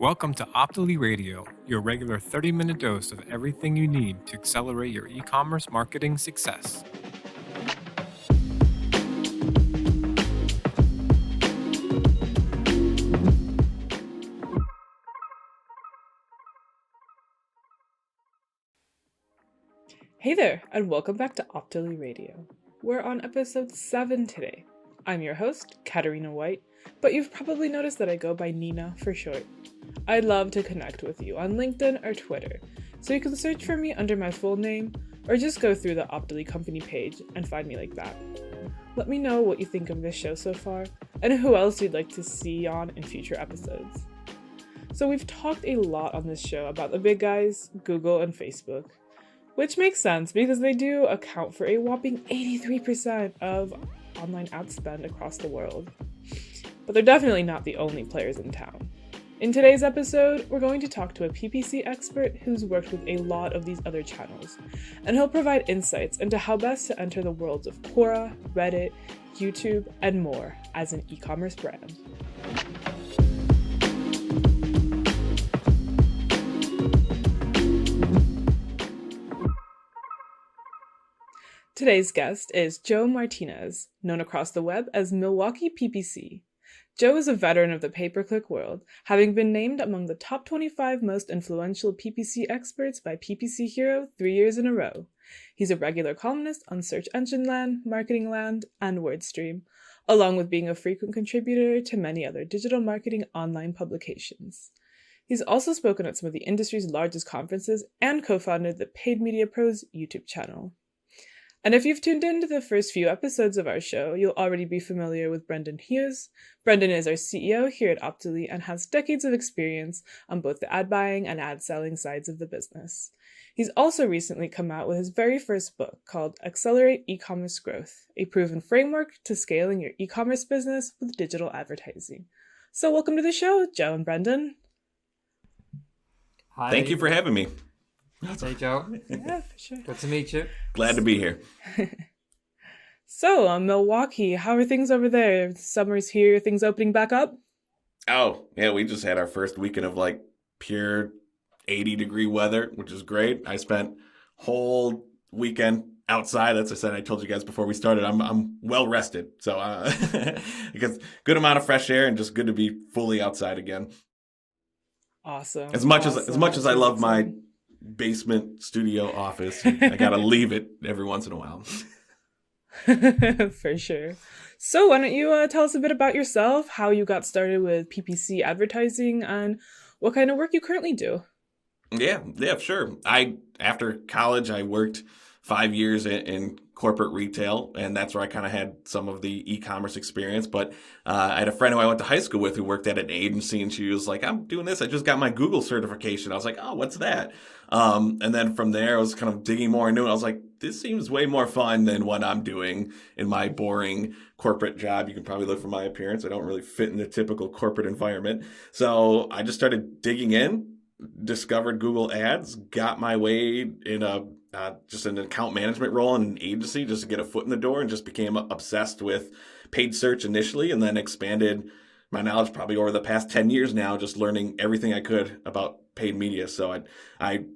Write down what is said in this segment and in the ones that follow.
Welcome to Optily Radio, your regular 30-minute dose of everything you need to accelerate your e-commerce marketing success. Hey there, and welcome back to Optily Radio. We're on episode 7 today. I'm your host, Katarina White, but you've probably noticed that I go by Nina for short. I'd love to connect with you on LinkedIn or Twitter, so you can search for me under my full name, or just go through the Optily company page and find me like that. Let me know what you think of this show so far, and who else you'd like to see on in future episodes. So we've talked a lot on this show about the big guys, Google and Facebook, which makes sense because they do account for a whopping 83% of online ad spend across the world. But they're definitely not the only players in town. In today's episode, we're going to talk to a PPC expert who's worked with a lot of these other channels, and he'll provide insights into how best to enter the worlds of Quora, Reddit, YouTube, and more as an e-commerce brand. Today's guest is Joe Martinez, known across the web as Milwaukee PPC. Joe is a veteran of the pay-per-click world, having been named among the top 25 most influential PPC experts by PPC Hero 3 years in a row. He's a regular columnist on Search Engine Land, Marketing Land, and WordStream, along with being a frequent contributor to many other digital marketing online publications. He's also spoken at some of the industry's largest conferences and co-founded the Paid Media Pros YouTube channel. And if you've tuned into the first few episodes of our show, you'll already be familiar with Brendan Hughes. Brendan is our CEO here at Optily and has decades of experience on both the ad buying and ad selling sides of the business. He's also recently come out with his very first book called Accelerate E-commerce Growth, a proven framework to scaling your e-commerce business with digital advertising. So welcome to the show, Joe and Brendan. Hi. Thank you for having me. Hey, Joe. Yeah, for sure. Good to meet you. Glad to be here. So, Milwaukee, how are things over there? Summer's here, things opening back up? Oh, yeah, we just had our first weekend of like pure 80-degree weather, which is great. I spent whole weekend outside. As I said, I told you guys before we started, I'm well rested. So because good amount of fresh air and just good to be fully outside again. Awesome. As much as I love my basement studio office, I gotta leave it every once in a while. For sure. So why don't you tell us a bit about yourself, how you got started with PPC advertising, and what kind of work you currently do? Yeah, sure. After college, I worked 5 years in corporate retail, and that's where I kind of had some of the e-commerce experience. But I had a friend who I went to high school with who worked at an agency, and she was like, I'm doing this. I just got my Google certification. I was like, oh, what's that? And then from there, I was kind of digging more into it. I was like, this seems way more fun than what I'm doing in my boring corporate job. You can probably look from my appearance. I don't really fit in the typical corporate environment. So I just started digging in, discovered Google Ads, got my way in just an account management role in an agency just to get a foot in the door, and just became obsessed with paid search initially, and then expanded my knowledge probably over the past 10 years now, just learning everything I could about paid media. So I'm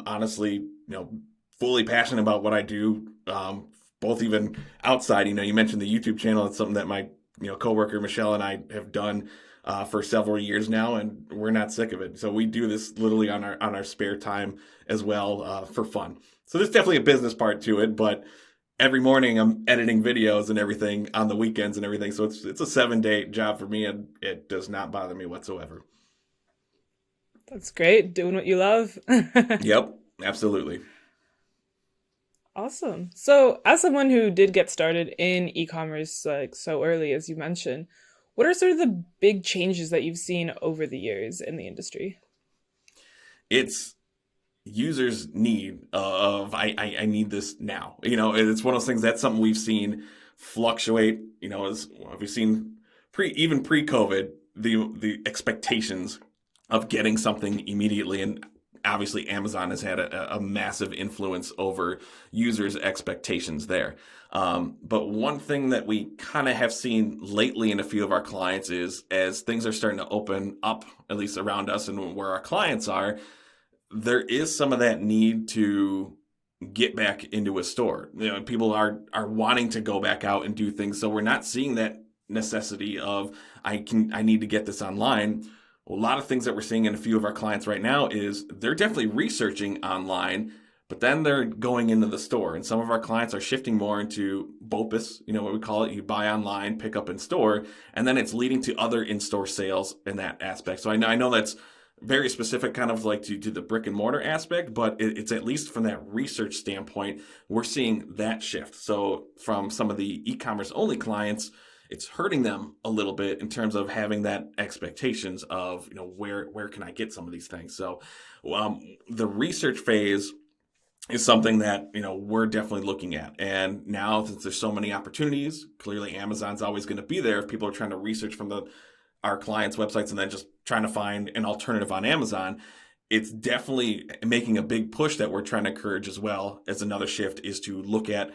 honestly, fully passionate about what I do, both even outside. You mentioned the YouTube channel. It's something that my coworker Michelle and I have done for several years now, and we're not sick of it. So we do this literally on our spare time as well, for fun. So there's definitely a business part to it, but every morning I'm editing videos and everything on the weekends and everything. So it's a 7-day job for me, and it does not bother me whatsoever. That's great. Doing what you love. Yep, absolutely. Awesome. So as someone who did get started in e-commerce like so early, as you mentioned, what are sort of the big changes that you've seen over the years in the industry? It's users' need of I need this now. It's one of those things. That's something we've seen fluctuate. We've seen pre-COVID the expectations of getting something immediately, and obviously Amazon has had a massive influence over users' expectations there. But one thing that we kind of have seen lately in a few of our clients is as things are starting to open up, at least around us and where our clients are, there is some of that need to get back into a store. People are wanting to go back out and do things. So we're not seeing that necessity of I need to get this online. A lot of things that we're seeing in a few of our clients right now is they're definitely researching online, but then they're going into the store. And some of our clients are shifting more into BOPIS, what we call it. You buy online, pick up in store, and then it's leading to other in-store sales in that aspect. So I know that's very specific kind of like to the brick and mortar aspect, but it's at least from that research standpoint, we're seeing that shift. So from some of the e-commerce only clients, it's hurting them a little bit in terms of having that expectations of, where can I get some of these things? So the research phase is something that, we're definitely looking at. And now since there's so many opportunities, clearly Amazon's always going to be there if people are trying to research from our clients' websites and then just trying to find an alternative on Amazon. It's definitely making a big push that we're trying to encourage as well as another shift is to look at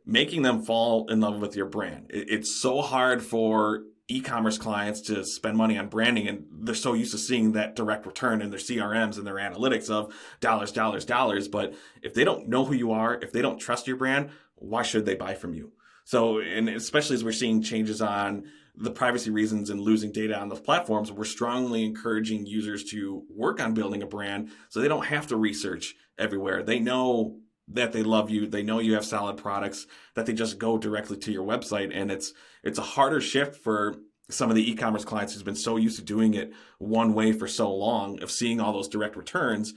making them fall in love with your brand. It's so hard for e-commerce clients to spend money on branding, and they're so used to seeing that direct return in their CRMs and their analytics of dollars, dollars, dollars. But if they don't know who you are, if they don't trust your brand, why should they buy from you? So, and especially as we're seeing changes on the privacy reasons and losing data on those platforms, we're strongly encouraging users to work on building a brand so they don't have to research everywhere. They know that they love you, they know you have solid products, that they just go directly to your website. And it's a harder shift for some of the e-commerce clients who's been so used to doing it one way for so long, of seeing all those direct returns.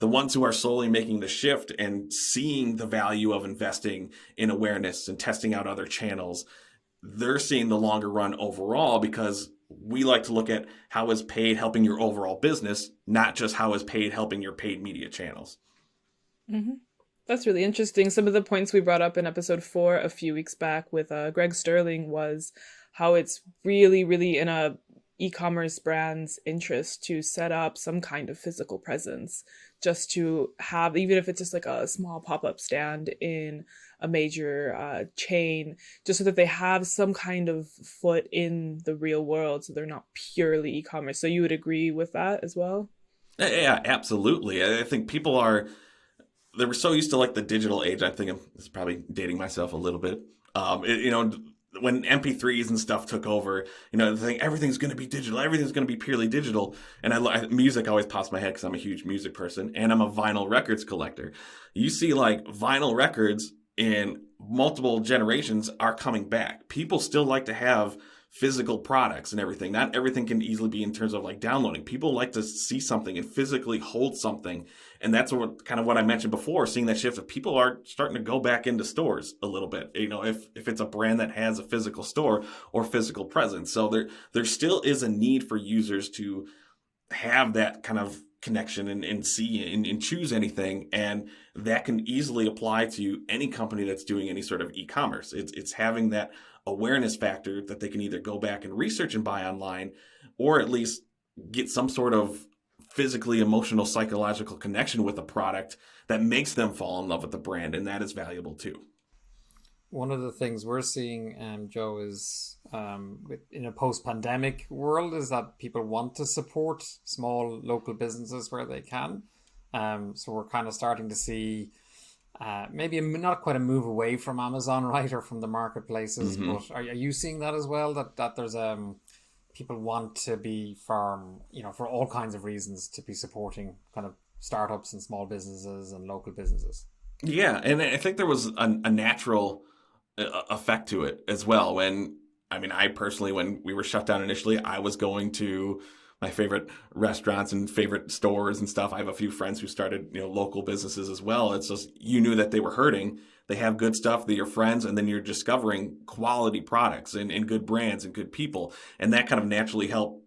The ones who are slowly making the shift and seeing the value of investing in awareness and testing out other channels, they're seeing the longer run overall, because we like to look at how is paid helping your overall business, not just how is paid helping your paid media channels. Mm-hmm. That's really interesting. Some of the points we brought up in episode 4 a few weeks back with Greg Sterling was how it's really, really in a e-commerce brand's interest to set up some kind of physical presence, just to have, even if it's just like a small pop-up stand in a major chain, just so that they have some kind of foot in the real world, so they're not purely e-commerce. So you would agree with that as well? Yeah, absolutely. I think people they were so used to like the digital age. I think this is probably dating myself a little bit. When MP3s and stuff took over, they think everything's going to be digital, everything's going to be purely digital. And music always pops in my head because I'm a huge music person and I'm a vinyl records collector. You see like vinyl records in multiple generations are coming back. People still like to have physical products and everything. Not everything can easily be in terms of like downloading. People like to see something and physically hold something. And that's what I mentioned before, seeing that shift of people are starting to go back into stores a little bit, if it's a brand that has a physical store or physical presence. So there still is a need for users to have that kind of connection and see and choose anything. And that can easily apply to any company that's doing any sort of e-commerce. It's having that awareness factor that they can either go back and research and buy online, or at least get some sort of physically, emotional, psychological connection with a product that makes them fall in love with the brand. And that is valuable too. One of the things we're seeing, Joe, is in a post-pandemic world is that people want to support small local businesses where they can. So we're kind of starting to see maybe not quite a move away from Amazon, right, or from the marketplaces. Mm-hmm. But are you seeing that as well? That there's people want to be for all kinds of reasons to be supporting kind of startups and small businesses and local businesses. Yeah, and I think there was a natural effect to it as well. I personally, when we were shut down initially, I was going to my favorite restaurants and favorite stores and stuff. I have a few friends who started, local businesses as well. It's just, you knew that they were hurting. They have good stuff, they're your friends, and then you're discovering quality products and good brands and good people. And that kind of naturally helped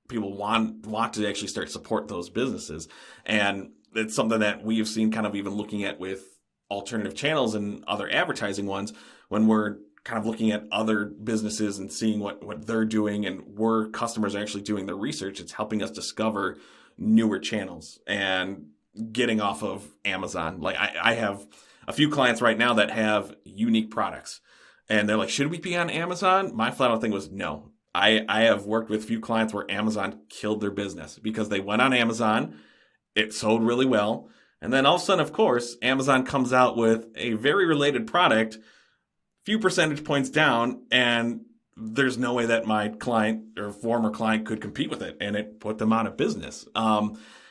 people want to actually start support those businesses. And it's something that we have seen kind of even looking at with alternative channels and other advertising ones, when we're kind of looking at other businesses and seeing what they're doing and where customers are actually doing their research, it's helping us discover newer channels and getting off of Amazon. Like I have a few clients right now that have unique products and they're like, should we be on Amazon? My flat out thing was no. I have worked with a few clients where Amazon killed their business because they went on Amazon, it sold really well. And then all of a sudden, of course, Amazon comes out with a very related product, few percentage points down, and there's no way that my client or former client could compete with it, and it put them out of business.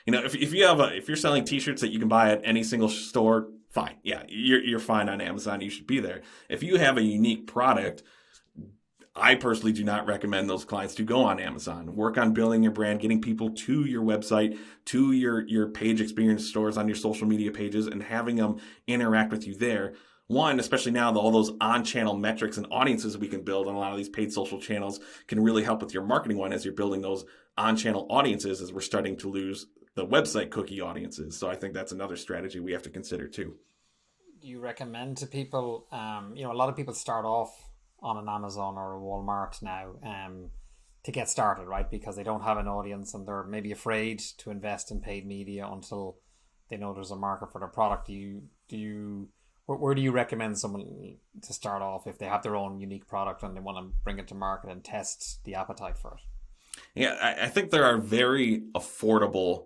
If you're selling T-shirts that you can buy at any single store, fine, yeah, you're fine on Amazon. You should be there. If you have a unique product, I personally do not recommend those clients to go on Amazon. Work on building your brand, getting people to your website, to your page experience stores on your social media pages, and having them interact with you there. One, especially now, all those on-channel metrics and audiences we can build on a lot of these paid social channels can really help with your marketing one as you're building those on-channel audiences as we're starting to lose the website cookie audiences. So I think that's another strategy we have to consider too. Do you recommend to people, a lot of people start off on an Amazon or a Walmart now to get started, right? Because they don't have an audience and they're maybe afraid to invest in paid media until they know there's a market for their product. Where do you recommend someone to start off if they have their own unique product and they want to bring it to market and test the appetite for it? Yeah, I think there are very affordable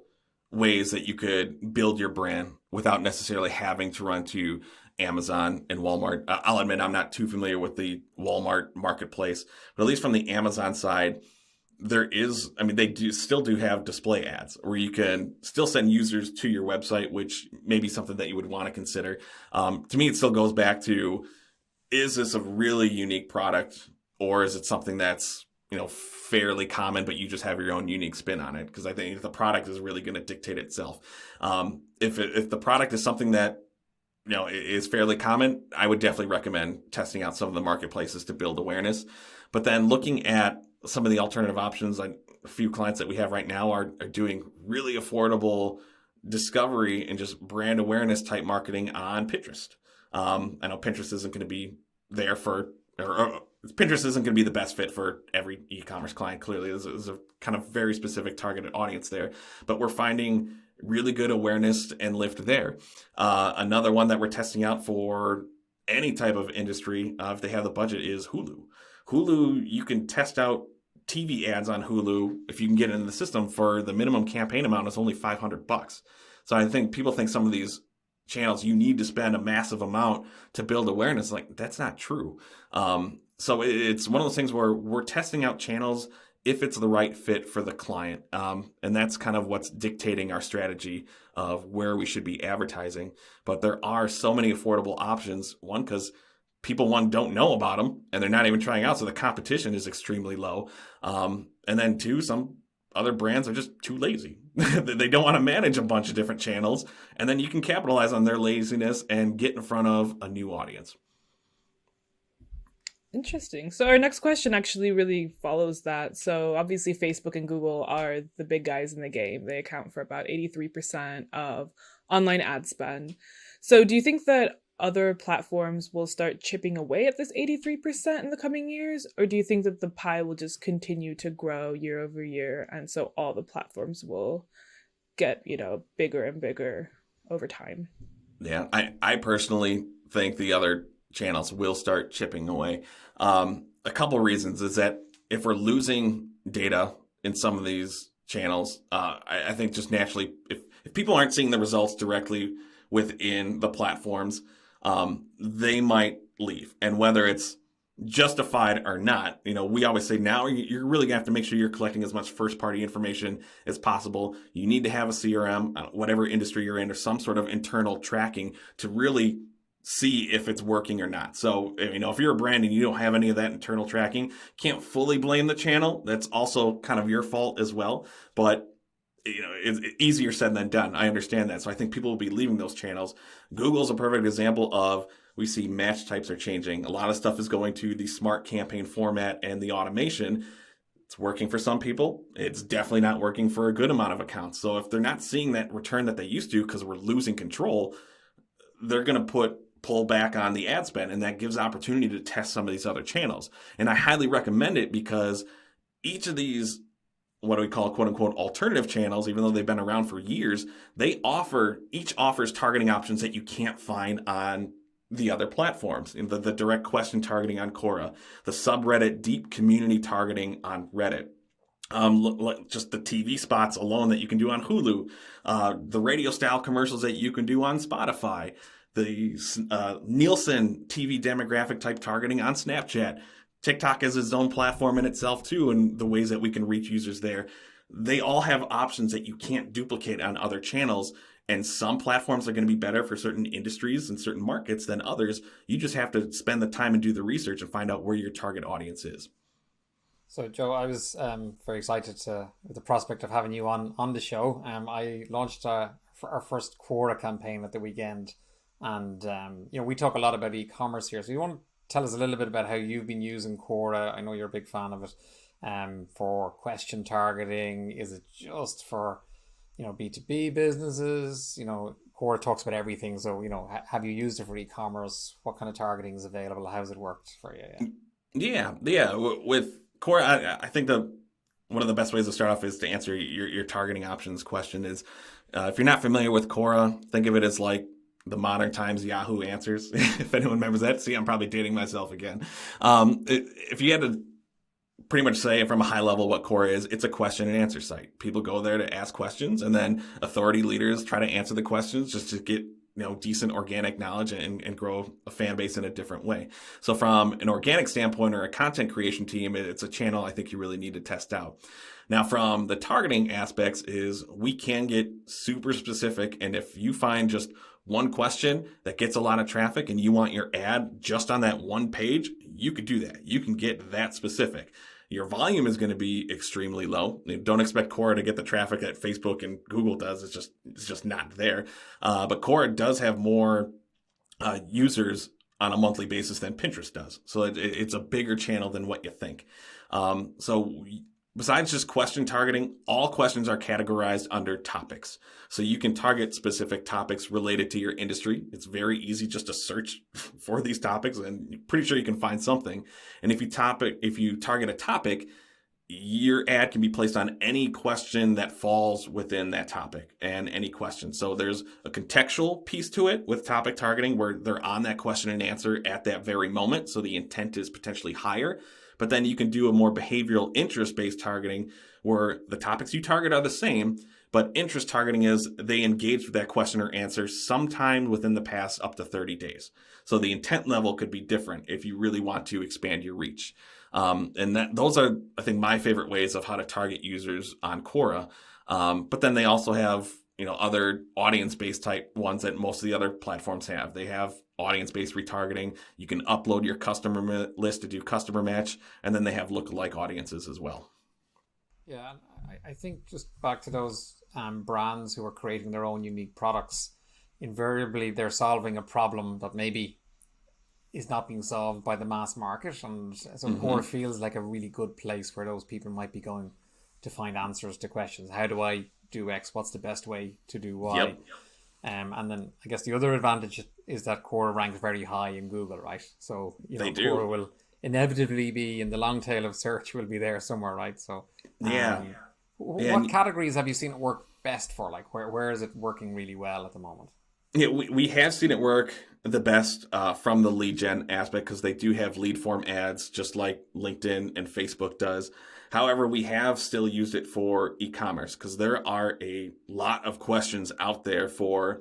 ways that you could build your brand without necessarily having to run to Amazon and Walmart. I'll admit I'm not too familiar with the Walmart marketplace, but at least from the Amazon side, they still do have display ads where you can still send users to your website, which may be something that you would want to consider. To me, it still goes back to, is this a really unique product or is it something that's, fairly common, but you just have your own unique spin on it? Because I think the product is really going to dictate itself. If the product is something that is fairly common, I would definitely recommend testing out some of the marketplaces to build awareness. But then looking at some of the alternative options, like a few clients that we have right now are doing really affordable discovery and just brand awareness type marketing on Pinterest. I know Pinterest isn't going to be there Pinterest isn't going to be the best fit for every e-commerce client. Clearly, there's a kind of very specific targeted audience there, but we're finding really good awareness and lift there. Another one that we're testing out for any type of industry, if they have the budget, is Hulu. Hulu, you can test out TV ads on Hulu if you can get it in the system for the minimum campaign amount is only $500. So I think people think some of these channels you need to spend a massive amount to build awareness. Like, that's not true. So it's one of those things where we're testing out channels if it's the right fit for the client. And that's kind of what's dictating our strategy of where we should be advertising. But there are so many affordable options. One, because people, don't know about them and they're not even trying out. So the competition is extremely low. And then two, some other brands are just too lazy. They don't want to manage a bunch of different channels. And then you can capitalize on their laziness and get in front of a new audience. Interesting. So our next question actually really follows that. So obviously Facebook and Google are the big guys in the game. They account for about 83% of online ad spend. So do you think that other platforms will start chipping away at this 83% in the coming years? Or do you think that the pie will just continue to grow year over year? And so all the platforms will get, bigger and bigger over time? Yeah, I personally think the other channels will start chipping away. A couple of reasons is that if we're losing data in some of these channels, I think just naturally, if people aren't seeing the results directly within the platforms, they might leave. And whether it's justified or not, we always say now you're really gonna have to make sure you're collecting as much first party information as possible. You need to have a CRM, whatever industry you're in, or some sort of internal tracking to really see if it's working or not. So, if you're a brand and you don't have any of that internal tracking, can't fully blame the channel. That's also kind of your fault as well. But, it's easier said than done. I understand that. So I think people will be leaving those channels. Google's a perfect example of, we see match types are changing. A lot of stuff is going to the smart campaign format and the automation. It's working for some people. It's definitely not working for a good amount of accounts. So if they're not seeing that return that they used to because we're losing control, they're going to put pull back on the ad spend, and that gives opportunity to test some of these other channels. And I highly recommend it because each of these, what do we call quote unquote alternative channels, even though they've been around for years, each offers targeting options that you can't find on the other platforms. In the direct question targeting on Quora, the subreddit deep community targeting on Reddit. Just the TV spots alone that you can do on Hulu, the radio style commercials that you can do on Spotify, the Nielsen TV demographic type targeting on Snapchat. TikTok has its own platform in itself too, and the ways that we can reach users there. They all have options that you can't duplicate on other channels. And some platforms are going to be better for certain industries and certain markets than others. You just have to spend the time and do the research and find out where your target audience is. So, Joe, I was very excited with the prospect of having you on the show. I launched our first Quora campaign at the weekend, and we talk a lot about e-commerce here. So, you want to tell us a little bit about how you've been using Quora? I know you're a big fan of it. For question targeting, is it just for B2B businesses? Quora talks about everything. So, have you used it for e-commerce? What kind of targeting is available? How's it worked for you? Yeah. With Quora, I think one of the best ways to start off is to answer your targeting options question is, if you're not familiar with Quora, think of it as like the modern times Yahoo Answers. If anyone remembers that, see, I'm probably dating myself again. If you had to pretty much say from a high level what Quora is, it's a question and answer site. People go there to ask questions, and then authority leaders try to answer the questions just to get decent organic knowledge and grow a fan base in a different way. So from an organic standpoint or a content creation team, it's a channel I think you really need to test out. Now, from the targeting aspects is we can get super specific. And if you find just one question that gets a lot of traffic and you want your ad just on that one page, you could do that. You can get that specific. Your volume is going to be extremely low. Don't expect Quora to get the traffic that Facebook and Google does. It's just not there. But Quora does have more users on a monthly basis than Pinterest does. So it's a bigger channel than what you think. So besides just question targeting, all questions are categorized under topics. So you can target specific topics related to your industry. It's very easy just to search for these topics, and you're pretty sure you can find something. And if you target a topic, your ad can be placed on any question that falls within that topic and any question. So there's a contextual piece to it with topic targeting where they're on that question and answer at that very moment. So the intent is potentially higher. But then you can do a more behavioral interest-based targeting where the topics you target are the same, but interest targeting is they engage with that question or answer sometime within the past up to 30 days. So the intent level could be different if you really want to expand your reach. Those are, I think, my favorite ways of how to target users on Quora. But then they also have other audience-based type ones that most of the other platforms have. They have audience-based retargeting. You can upload your customer list to do customer match, and then they have lookalike audiences as well. Yeah, I think just back to those brands who are creating their own unique products, invariably they're solving a problem that maybe is not being solved by the mass market. And so Quora feels like a really good place where those people might be going to find answers to questions. How do I do X? What's the best way to do Y? Yep. And then I guess the other advantage is that Quora ranks very high in Google, right? So Quora will inevitably be in the long tail of search, will be there somewhere, right? So what categories have you seen it work best for? Like where is it working really well at the moment? Yeah, we have seen it work the best from the lead gen aspect because they do have lead form ads just like LinkedIn and Facebook does. However, we have still used it for e-commerce because there are a lot of questions out there for,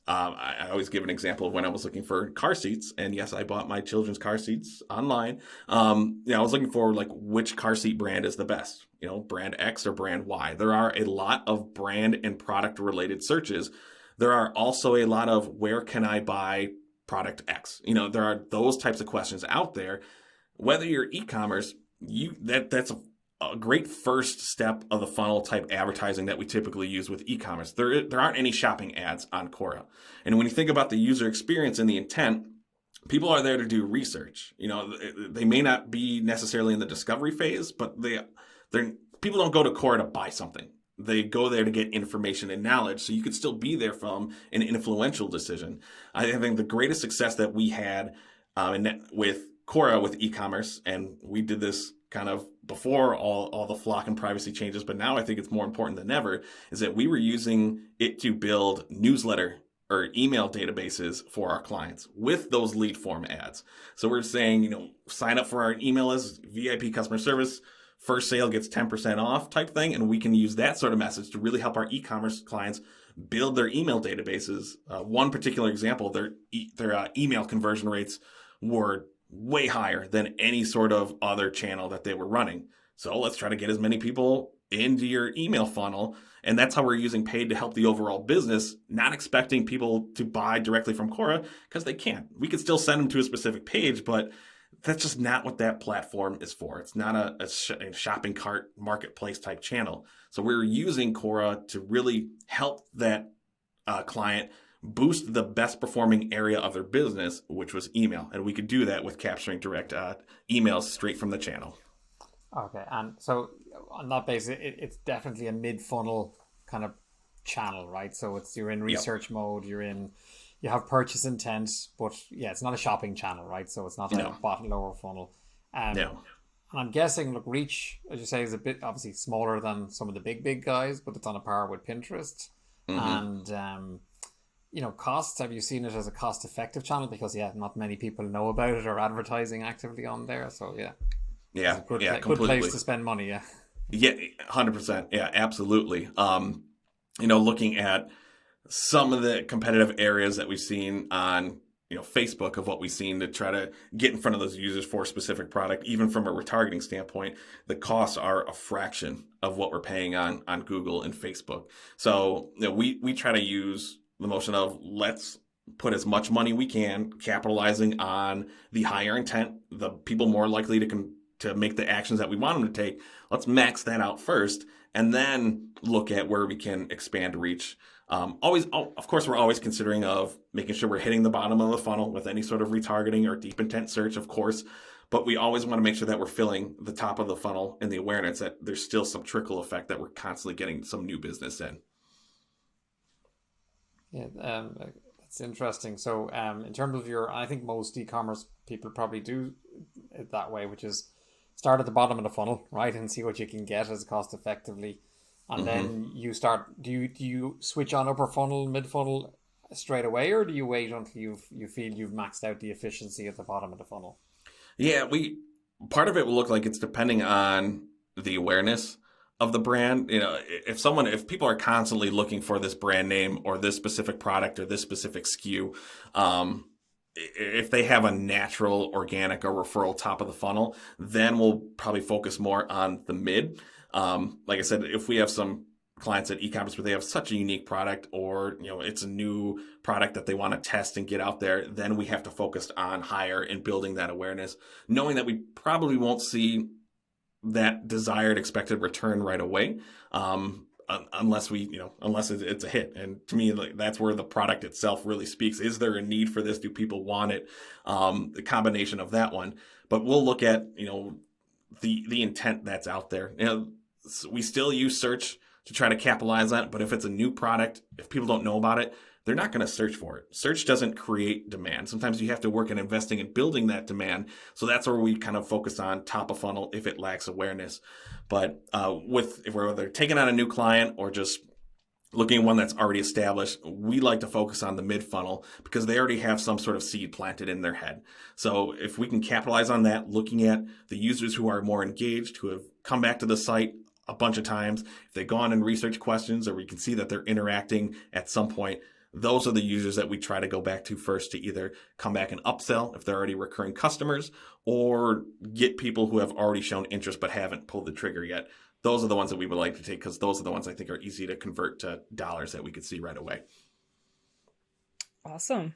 I always give an example of when I was looking for car seats. And yes, I bought my children's car seats online. I was looking for like which car seat brand is the best, brand X or brand Y. There are a lot of brand and product related searches. There are also a lot of where can I buy product X? There are those types of questions out there. Whether you're e-commerce, that's a great first step of the funnel type advertising that we typically use with e-commerce. There aren't any shopping ads on Quora. And when you think about the user experience and the intent, people are there to do research. They may not be necessarily in the discovery phase, but people don't go to Quora to buy something. they go there to get information and knowledge. So you could still be there from an influential decision. I think the greatest success that we had with Quora with e-commerce, and we did this kind of before all the flock and privacy changes, but now I think it's more important than ever, is that we were using it to build newsletter or email databases for our clients with those lead form ads. So we're saying, sign up for our email as VIP customer service, first sale gets 10% off type thing. And we can use that sort of message to really help our e-commerce clients build their email databases. One particular example, their email conversion rates were way higher than any sort of other channel that they were running. So let's try to get as many people into your email funnel. And that's how we're using paid to help the overall business, not expecting people to buy directly from Quora because they can't. We could still send them to a specific page, but that's just not what that platform is for. It's not a shopping cart marketplace type channel. So we're using Quora to really help that client boost the best performing area of their business, which was email. And we could do that with capturing direct emails straight from the channel. Okay, and so on that basis, it's definitely a mid-funnel kind of channel, right? So you're in research mode, you have purchase intent, but yeah, it's not a shopping channel, right? So it's not like a bottom lower funnel. And I'm guessing, look, reach, as you say, is a bit obviously smaller than some of the big guys, but it's on a par with Pinterest. Mm-hmm. And costs, have you seen it as a cost-effective channel? Because not many people know about it or advertising actively on there. So yeah, good completely. Place to spend money. Yeah, 100%. Yeah, absolutely. Looking at some of the competitive areas that we've seen on, Facebook of what we've seen to try to get in front of those users for a specific product, even from a retargeting standpoint, the costs are a fraction of what we're paying on Google and Facebook. So we try to use the motion of let's put as much money we can, capitalizing on the higher intent, the people more likely to make the actions that we want them to take. Let's max that out first, and then look at where we can expand reach. Of course, we're always considering of making sure we're hitting the bottom of the funnel with any sort of retargeting or deep intent search, of course. But we always want to make sure that we're filling the top of the funnel and the awareness that there's still some trickle effect that we're constantly getting some new business in. Yeah, that's interesting. So in terms of I think most e-commerce people probably do it that way, which is start at the bottom of the funnel, right, and see what you can get as cost effectively. And then you start, do you switch on upper funnel, mid funnel straight away, or do you wait until you feel you've maxed out the efficiency at the bottom of the funnel? Yeah, part of it will look like it's depending on the awareness of the brand. If people are constantly looking for this brand name or this specific product or this specific SKU, if they have a natural, organic, or referral top of the funnel, then we'll probably focus more on the mid. Like I said, if we have some clients at e-commerce where they have such a unique product, or it's a new product that they want to test and get out there, then we have to focus on higher and building that awareness, knowing that we probably won't see that desired expected return right away, unless it's a hit. And to me, that's where the product itself really speaks. Is there a need for this? Do people want it? The combination of that one. But we'll look at the intent that's out there. We still use search to try to capitalize on it, but if it's a new product, if people don't know about it, they're not going to search for it. Search doesn't create demand. Sometimes you have to work in investing in building that demand. So that's where we kind of focus on top of funnel if it lacks awareness. But if we're either taking on a new client or just looking at one that's already established, we like to focus on the mid funnel because they already have some sort of seed planted in their head. So if we can capitalize on that, looking at the users who are more engaged, who have come back to the site a bunch of times, if they go on and research questions, or we can see that they're interacting at some point, those are the users that we try to go back to first to either come back and upsell if they're already recurring customers, or get people who have already shown interest but haven't pulled the trigger yet. Those are the ones that we would like to take because those are the ones I think are easy to convert to dollars that we could see right away. Awesome.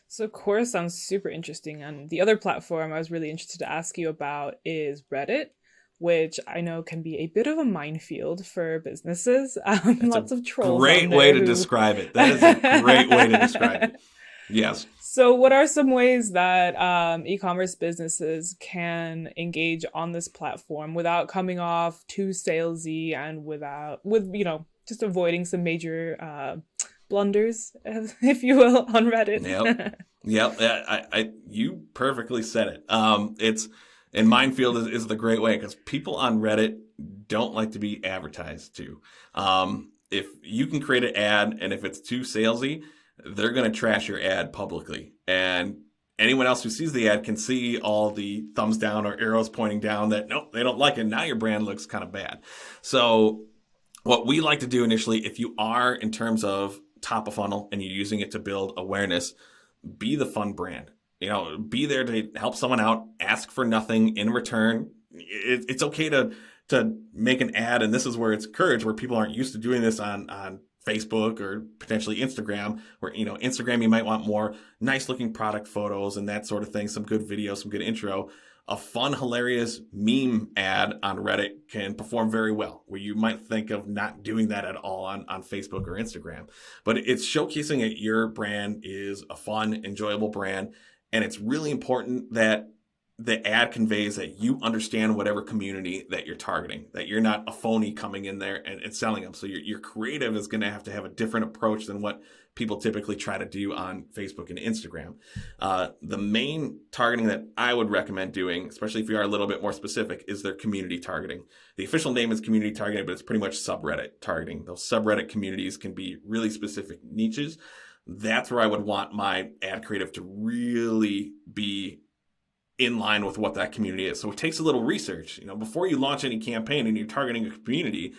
So Quora sounds super interesting. And the other platform I was really interested to ask you about is Reddit, which I know can be a bit of a minefield for businesses. Lots of trolls. Great way to describe it. That is a great way to describe it. Yes. So, what are some ways that e-commerce businesses can engage on this platform without coming off too salesy and just avoiding some major blunders, if you will, on Yep. Reddit? Yep. You perfectly said it. And Minefield is the great way because people on Reddit don't like to be advertised to. If you can create an ad and if it's too salesy, they're going to trash your ad publicly. And anyone else who sees the ad can see all the thumbs down or arrows pointing down that, nope, they don't like it. Now your brand looks kind of bad. So what we like to do initially, if you are in terms of top of funnel and you're using it to build awareness, be the fun brand. Be there to help someone out, ask for nothing in return. It's okay to make an ad, and this is where it's encouraged, where people aren't used to doing this on Facebook or potentially Instagram, where, Instagram, you might want more nice looking product photos and that sort of thing, some good video, some good intro. A fun, hilarious meme ad on Reddit can perform very well, where you might think of not doing that at all on Facebook or Instagram. But it's showcasing that your brand is a fun, enjoyable brand. And it's really important that the ad conveys that you understand whatever community that you're targeting, that you're not a phony coming in there and selling them. So your creative is going to have a different approach than what people typically try to do on Facebook and Instagram. The main targeting that I would recommend doing, especially if you are a little bit more specific, is their community targeting. The official name is community targeting, but it's pretty much subreddit targeting. Those subreddit communities can be really specific niches. That's where I would want my ad creative to really be in line with what that community is. So it takes a little research. Before you launch any campaign and you're targeting a community,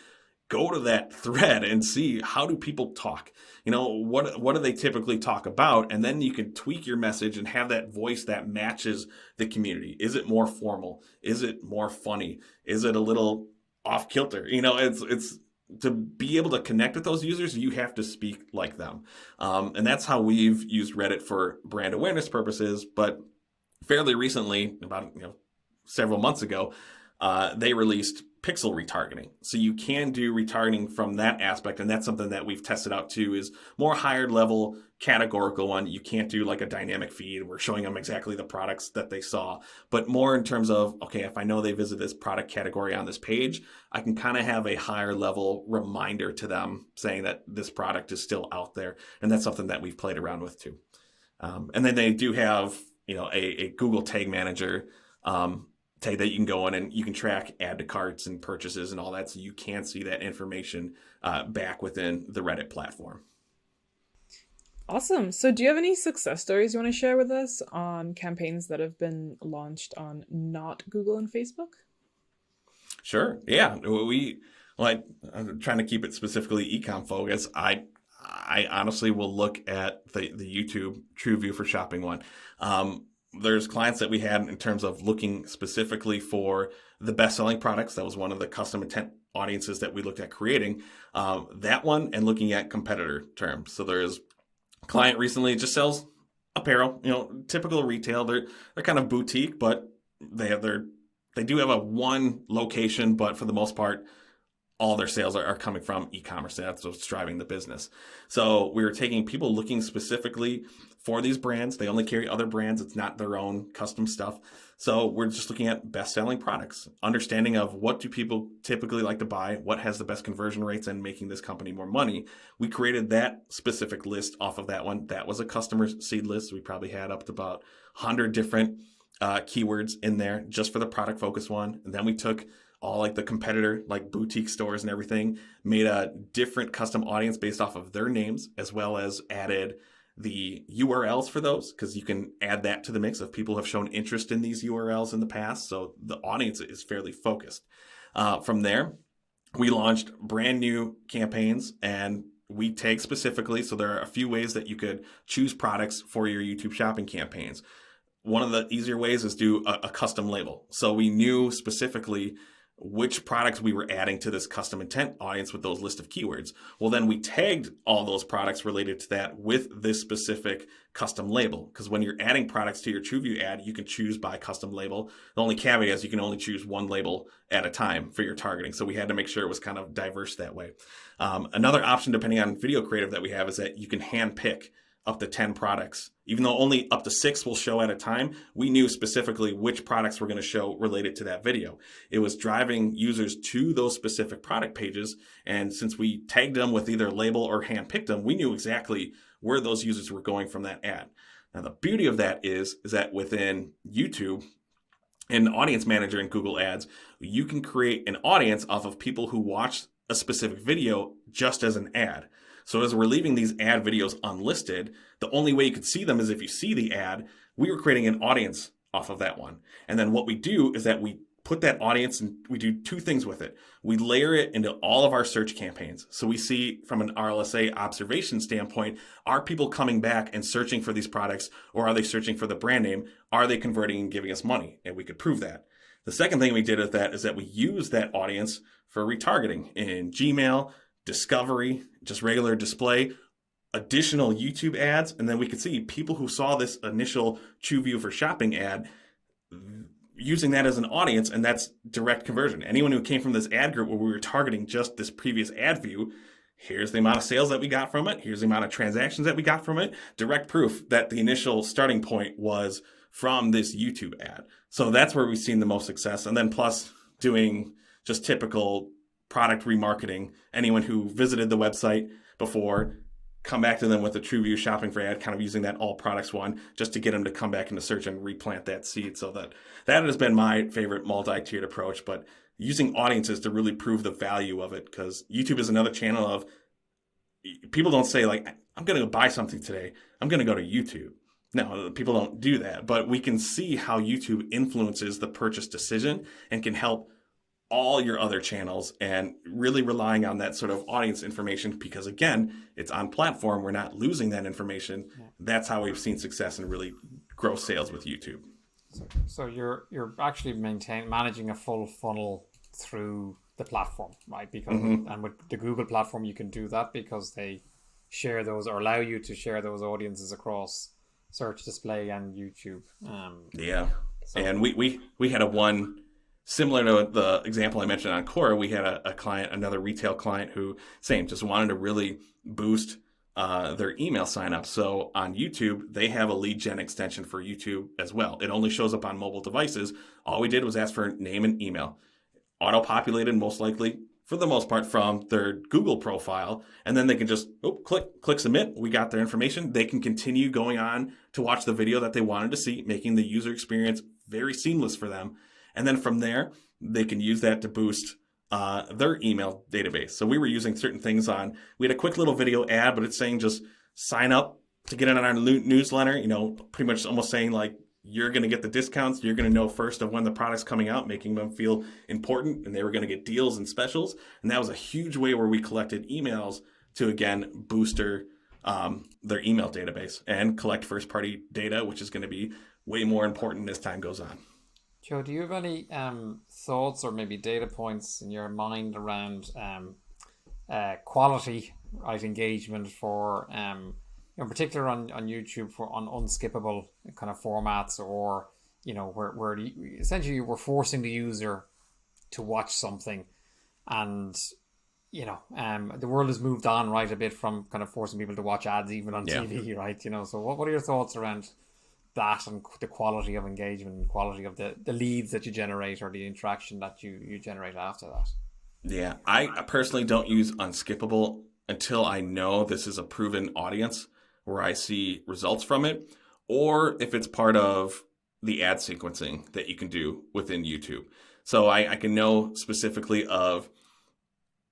go to that thread and see, how do people talk? What do they typically talk about? And then you can tweak your message and have that voice that matches the community. Is it more formal? Is it more funny? Is it a little off kilter? It's to be able to connect with those users, you have to speak like them. And that's how we've used Reddit for brand awareness purposes. But fairly recently, about several months ago, they released pixel retargeting. So you can do retargeting from that aspect, and that's something that we've tested out too, is more higher level categorical one. You can't do like a dynamic feed. We're showing them exactly the products that they saw, but more in terms of, okay, if I know they visit this product category on this page, I can kind of have a higher level reminder to them saying that this product is still out there. And that's something that we've played around with too. And then they do have, a Google tag manager, tag that you can go in and you can track add to carts and purchases and all that. So you can see that information back within the Reddit platform. Awesome. So do you have any success stories you want to share with us on campaigns that have been launched on not Google and Facebook? Sure. Yeah. I'm trying to keep it specifically ecom focused. I honestly will look at the YouTube TrueView for Shopping one. There's clients that we had in terms of looking specifically for the best-selling products. That was one of the custom intent audiences that we looked at creating. That one, and looking at competitor terms. So there's a client recently just sells apparel, typical retail. They're kind of boutique, but they do have a one location, but for the most part, all their sales are coming from e-commerce. That's what's driving the business. So we were taking people looking specifically for these brands. They only carry other brands. It's not their own custom stuff. So we're just looking at best-selling products, understanding of what do people typically like to buy, what has the best conversion rates and making this company more money. We created that specific list off of that one. That was a customer seed list. We probably had up to about 100 different keywords in there just for the product focus one. And then we took all like the competitor, like boutique stores and everything, made a different custom audience based off of their names, as well as added the URLs for those, because you can add that to the mix if people have shown interest in these URLs in the past. So the audience is fairly focused. From there, we launched brand new campaigns and we tag specifically. So there are a few ways that you could choose products for your YouTube shopping campaigns. One of the easier ways is do a custom label. So we knew specifically which products we were adding to this custom intent audience with those list of keywords. Well, then we tagged all those products related to that with this specific custom label. Because when you're adding products to your TrueView ad, you can choose by custom label. The only caveat is you can only choose one label at a time for your targeting. So we had to make sure it was kind of diverse that way. Another option, depending on video creative that we have, is that you can hand pick up to 10 products. Even though only up to 6 will show at a time, we knew specifically which products were going to show related to that video. It was driving users to those specific product pages. And since we tagged them with either a label or handpicked them, we knew exactly where those users were going from that ad. Now, the beauty of that is that within YouTube and Audience Manager in Google Ads, you can create an audience off of people who watch a specific video just as an ad. So as we're leaving these ad videos unlisted, the only way you could see them is if you see the ad. We were creating an audience off of that one. And then what we do is that we put that audience and we do 2 things with it. We layer it into all of our search campaigns. So we see from an RLSA observation standpoint, are people coming back and searching for these products, or are they searching for the brand name? Are they converting and giving us money? And we could prove that. The second thing we did with that is that we use that audience for retargeting in Gmail, discovery, just regular display, additional YouTube ads, and then we could see people who saw this initial TrueView for shopping ad using that as an audience, and that's direct conversion. Anyone who came from this ad group where we were targeting just this previous ad view, here's the amount of sales that we got from it, here's the amount of transactions that we got from it, direct proof that the initial starting point was from this YouTube ad. So that's where we've seen the most success. And then plus doing just typical product remarketing. Anyone who visited the website before, come back to them with a TrueView shopping for ad, kind of using that all products one, just to get them to come back into search and replant that seed. So that has been my favorite multi-tiered approach, but using audiences to really prove the value of it, because YouTube is another channel of, people don't say like, I'm going to go buy something today, I'm going to go to YouTube. No, people don't do that, but we can see how YouTube influences the purchase decision and can help all your other channels, and really relying on that sort of audience information, because again, it's on platform. We're not losing that information. That's how we've seen success and really grow sales with YouTube. So you're actually managing a full funnel through the platform, right? Because and with the Google platform, you can do that because they share those, or allow you to share those audiences across search, display, and YouTube. And we had a one. Similar to the example I mentioned on Quora, we had a client, another retail client, who just wanted to really boost their email signup. So on YouTube, they have a lead gen extension for YouTube as well. It only shows up on mobile devices. All we did was ask for name and email. Auto-populated, most likely, for the most part, from their Google profile. And then they can just click submit. We got their information. They can continue going on to watch the video that they wanted to see, making the user experience very seamless for them. And then from there, they can use that to boost their email database. So we were using certain things we had a quick little video ad, but it's saying just sign up to get in on our newsletter, pretty much almost saying like, you're going to get the discounts. You're going to know first of when the product's coming out, making them feel important, and they were going to get deals and specials. And that was a huge way where we collected emails to, again, boost their email database and collect first-party data, which is going to be way more important as time goes on. Joe, do you have any thoughts or maybe data points in your mind around quality, right, engagement for, in particular on YouTube, on unskippable kind of formats, or where essentially we're forcing the user to watch something, and the world has moved on, right, a bit from kind of forcing people to watch ads even on TV, right? So what are your thoughts around that and the quality of engagement and quality of the leads that you generate, or the interaction that you generate after that? Yeah, I personally don't use unskippable until I know this is a proven audience where I see results from it, or if it's part of the ad sequencing that you can do within YouTube. So I can know specifically of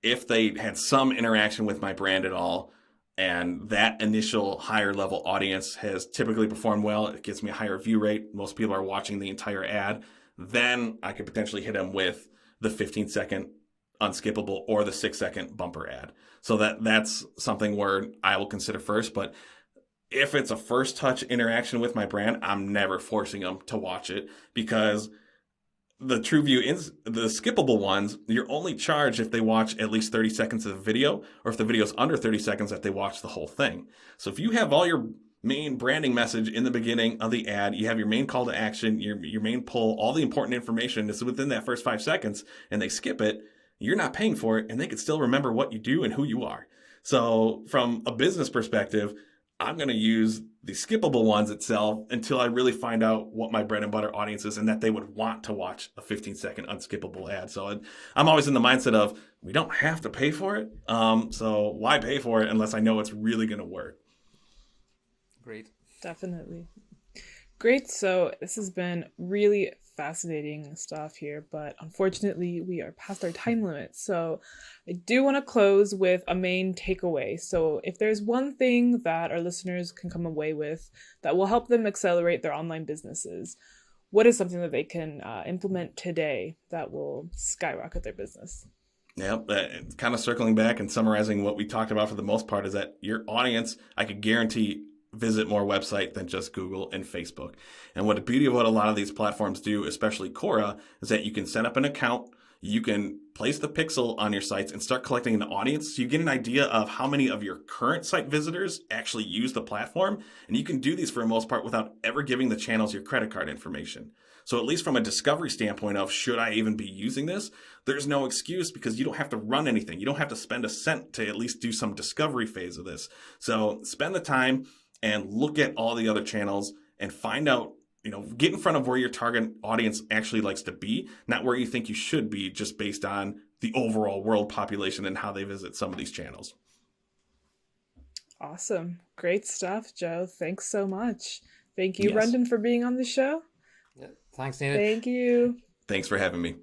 if they had some interaction with my brand at all, and that initial higher level audience has typically performed well, it gives me a higher view rate, most people are watching the entire ad, then I could potentially hit them with the 15-second unskippable or the 6-second bumper ad. So that's something where I will consider first. But if it's a first touch interaction with my brand, I'm never forcing them to watch it, because the TrueView, the skippable ones, you're only charged if they watch at least 30 seconds of the video, or if the video's under 30 seconds, that they watch the whole thing. So if you have all your main branding message in the beginning of the ad, you have your main call to action, your main pull, all the important information is within that first 5 seconds, and they skip it, you're not paying for it, and they can still remember what you do and who you are. So from a business perspective, I'm going to use the skippable ones itself until I really find out what my bread and butter audience is and that they would want to watch a 15-second unskippable ad. So I'm always in the mindset of, we don't have to pay for it. So why pay for it unless I know it's really going to work? Great. Definitely. Great. So this has been really fascinating stuff here, but unfortunately we are past our time limit. So I do want to close with a main takeaway. So if there's one thing that our listeners can come away with that will help them accelerate their online businesses, what is something that they can implement today that will skyrocket their business? Yep. Kind of circling back and summarizing what we talked about for the most part is that your audience, I could guarantee, visit more website than just Google and Facebook. And what the beauty of what a lot of these platforms do, especially Quora, is that you can set up an account, you can place the pixel on your sites and start collecting an audience. So you get an idea of how many of your current site visitors actually use the platform. And you can do these for the most part without ever giving the channels your credit card information. So at least from a discovery standpoint of, should I even be using this? There's no excuse because you don't have to run anything. You don't have to spend a cent to at least do some discovery phase of this. So spend the time and look at all the other channels and find out, get in front of where your target audience actually likes to be, not where you think you should be just based on the overall world population and how they visit some of these channels. Awesome. Great stuff, Joe. Thanks so much. Thank you, Yes. Brendan, for being on the show. Yeah. Thanks, Nina. Thank you. Thanks for having me.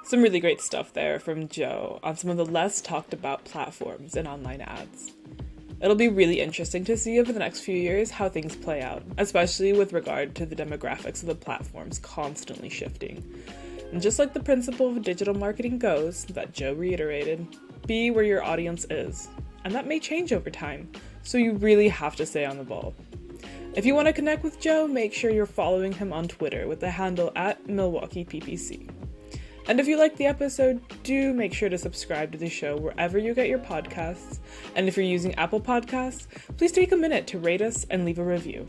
Some really great stuff there from Joe on some of the less talked about platforms and online ads. It'll be really interesting to see over the next few years how things play out, especially with regard to the demographics of the platforms constantly shifting. And just like the principle of digital marketing goes, that Joe reiterated, be where your audience is. And that may change over time, so you really have to stay on the ball. If you want to connect with Joe, make sure you're following him on Twitter with the handle @MilwaukeePPC. And if you liked the episode, do make sure to subscribe to the show wherever you get your podcasts. And if you're using Apple Podcasts, please take a minute to rate us and leave a review.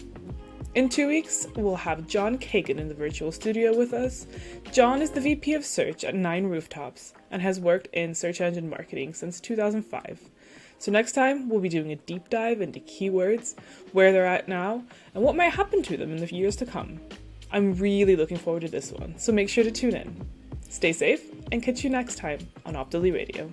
In 2 weeks, we'll have John Kagan in the virtual studio with us. John is the VP of Search at 9 Rooftops and has worked in search engine marketing since 2005. So next time, we'll be doing a deep dive into keywords, where they're at now, and what might happen to them in the years to come. I'm really looking forward to this one, so make sure to tune in. Stay safe, and catch you next time on Optily Radio.